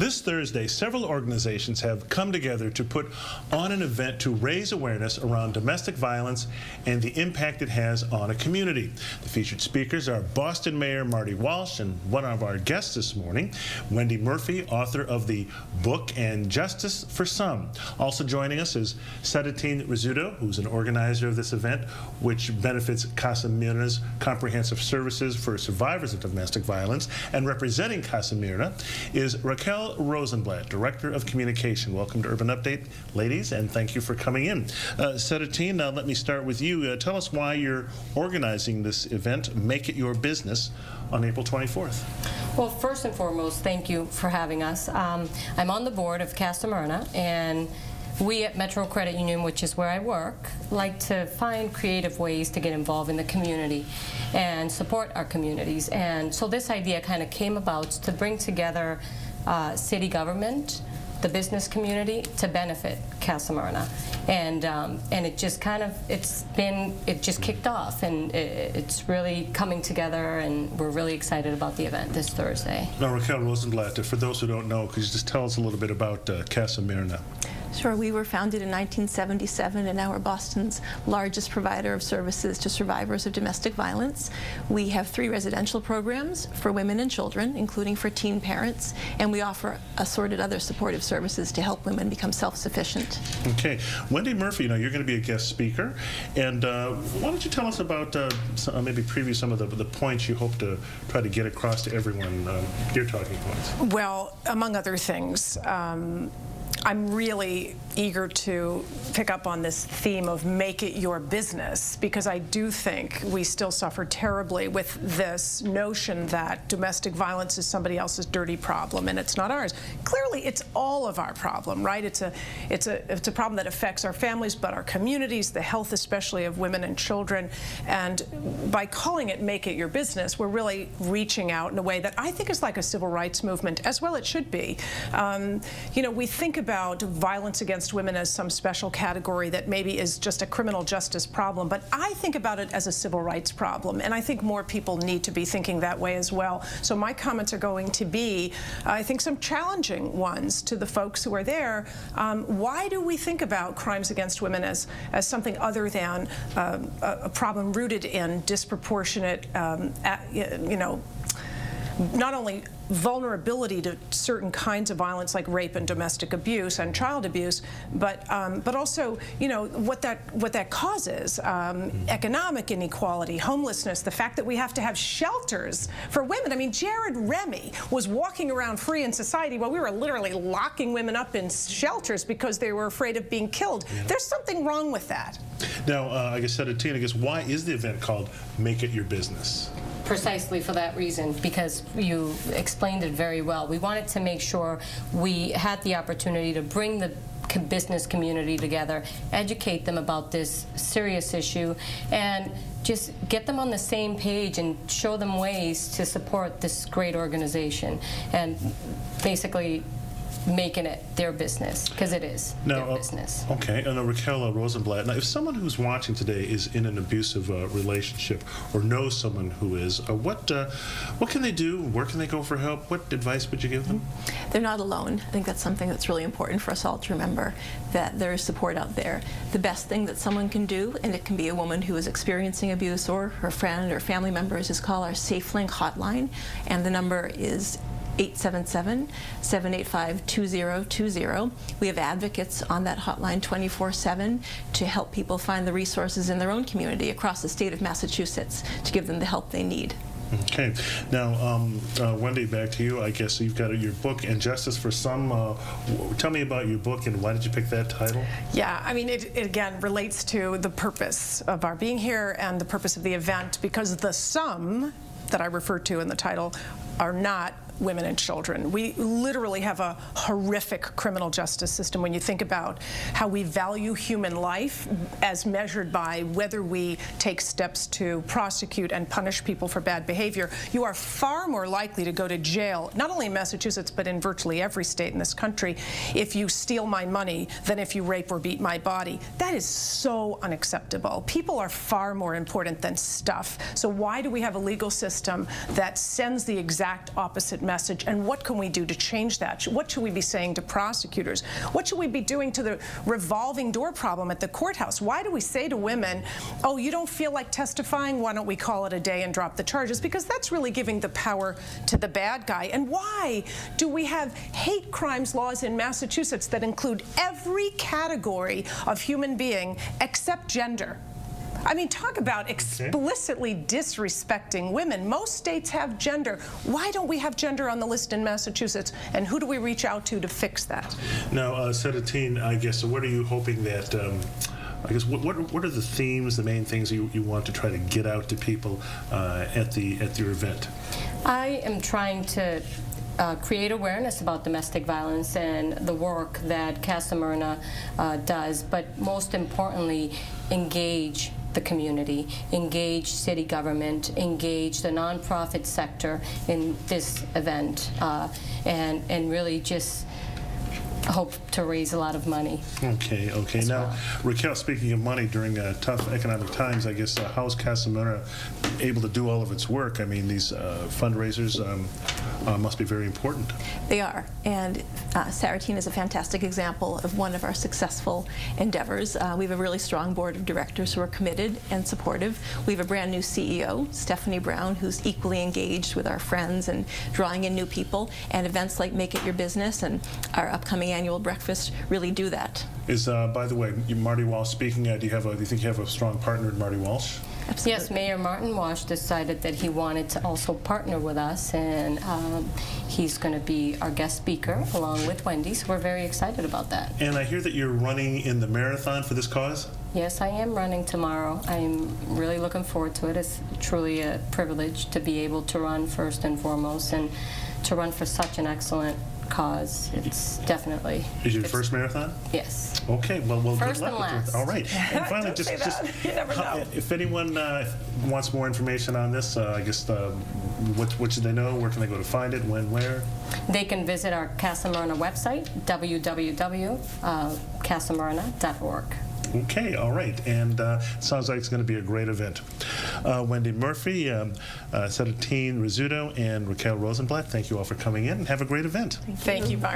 This Thursday, several organizations have come together to put on an event to raise awareness around domestic violence and the impact it has on a community. The featured speakers are Boston Mayor Marty Walsh and one of our guests this morning, Wendy Murphy, author of the book And Justice for Some. Also joining us is Saritin Rizzuto, who's an organizer of this event, which benefits Casa Myrna's comprehensive services for survivors of domestic violence. And representing Casa Myrna is Raquel Rosenblatt, Director of Communication. Welcome to Urban Update, ladies, and thank you for coming in. Saritin, let me start with you. Tell us why you're organizing this event, Make It Your Business, on April 24th. Well, first and foremost, thank you for having us. I'm on the board of Casa Myrna, and we at Metro Credit Union, which is where I work, like to find creative ways to get involved in the community and support our communities. And so this idea kind of came about to bring together city government, the business community, to benefit Casa Myrna. And it just kind of, it just kicked off, and it's really coming together, and we're really excited about the event this Thursday. Now, Raquel Rosenblatt, for those who don't know, could you just tell us a little bit about Casa Myrna? Sure. We were founded in 1977 and now we're Boston's largest provider of services to survivors of domestic violence. We have 3 residential programs for women and children, including for teen parents, and we offer assorted other supportive services to help women become self-sufficient. Okay. Wendy Murphy, you're going to be a guest speaker, and why don't you tell us about, maybe preview some of the points you hope to try to get across to everyone, your talking points? Well, among other things, I'm really eager to pick up on this theme of make it your business, because I do think we still suffer terribly with this notion that domestic violence is somebody else's dirty problem and it's not ours. Clearly, it's all of our problem, right? It's a problem that affects our families, but our communities, the health especially of women and children. And by calling it make it your business, we're really reaching out in a way that I think is like a civil rights movement, as well it should be. We think about violence against women as some special category that maybe is just a criminal justice problem, but I think about it as a civil rights problem, and I think more people need to be thinking that way as well. So my comments are going to be, I think, some challenging ones to the folks who are there. Why do we think about crimes against women as something other than a problem rooted in disproportionate, not only vulnerability to certain kinds of violence like rape and domestic abuse and child abuse, but also, what that causes, economic inequality, homelessness, the fact that we have to have shelters for women. I mean, Jared Remy was walking around free in society while we were literally locking women up in shelters because they were afraid of being killed. Yeah. There's something wrong with that. Now, I guess, Saritin, why is the event called Make It Your Business? Precisely for that reason, because you explained it very well. We wanted to make sure we had the opportunity to bring the business community together, educate them about this serious issue, and just get them on the same page and show them ways to support this great organization, and basically making it their business, because it is their business. Okay, and Raquel Rosenblatt, now if someone who's watching today is in an abusive relationship or knows someone who is, what can they do? Where can they go for help? What advice would you give them? They're not alone. I think that's something that's really important for us all to remember, that there is support out there. The best thing that someone can do, and it can be a woman who is experiencing abuse or her friend or family members, is call our SafeLink hotline, and the number is 877-785-2020. We have advocates on that hotline 24/7 to help people find the resources in their own community across the state of Massachusetts to give them the help they need. Okay. Now, Wendy, back to you. I guess you've got your book, And Justice for Some. Tell me about your book, and why did you pick that title? Yeah, I mean, it again relates to the purpose of our being here and the purpose of the event, because the some that I refer to in the title are not women and children. We literally have a horrific criminal justice system when you think about how we value human life as measured by whether we take steps to prosecute and punish people for bad behavior. You are far more likely to go to jail, not only in Massachusetts, but in virtually every state in this country, if you steal my money than if you rape or beat my body. That is so unacceptable. People are far more important than stuff. So why do we have a legal system that sends the exact opposite message, and what can we do to change that? What should we be saying to prosecutors? What should we be doing to the revolving door problem at the courthouse? Why do we say to women, oh, you don't feel like testifying? Why don't we call it a day and drop the charges? Because that's really giving the power to the bad guy. And why do we have hate crimes laws in Massachusetts that include every category of human being except gender? I mean, talk about explicitly disrespecting women. Most states have gender. Why don't we have gender on the list in Massachusetts? And who do we reach out to fix that? Now, Saritin, I guess, what are you hoping that, I guess, what are the themes, the main things you want to try to get out to people at your event? I am trying to create awareness about domestic violence and the work that Casa Myrna does, but most importantly, engage the community, engage city government, engage the nonprofit sector in this event, and really just hope to raise a lot of money. Okay. Now, Raquel, speaking of money, during tough economic times, I guess, how is Casa Myrna able to do all of its work? I mean, these fundraisers must be very important. They are, and Saritin is a fantastic example of one of our successful endeavors. We have a really strong board of directors who are committed and supportive. We have a brand new CEO, Stephanie Brown, who's equally engaged with our friends and drawing in new people, and events like Make It Your Business and our upcoming annual breakfast really do that. Is, by the way, Marty Walsh speaking, do you think you have a strong partner in Marty Walsh? Absolutely. Yes, Mayor Martin Walsh decided that he wanted to also partner with us, and he's going to be our guest speaker along with Wendy, so we're very excited about that. And I hear that you're running in the marathon for this cause? Yes, I am running tomorrow. I'm really looking forward to it. It's truly a privilege to be able to run first and foremost, and to run for such an excellent cause. It's definitely... Is your first marathon? Yes. Okay, well, first good luck and last. with it. All right. And finally, Don't say that. You never know. If anyone wants more information on this, I guess, what should they know? Where can they go to find it? When, where? They can visit our Casa Myrna website, www.casamyrna.org. Okay, all right, and sounds like it's going to be a great event. Wendy Murphy, Saritin Rizzuto, and Raquel Rosenblatt, thank you all for coming in, and have a great event. Thank you, Byron.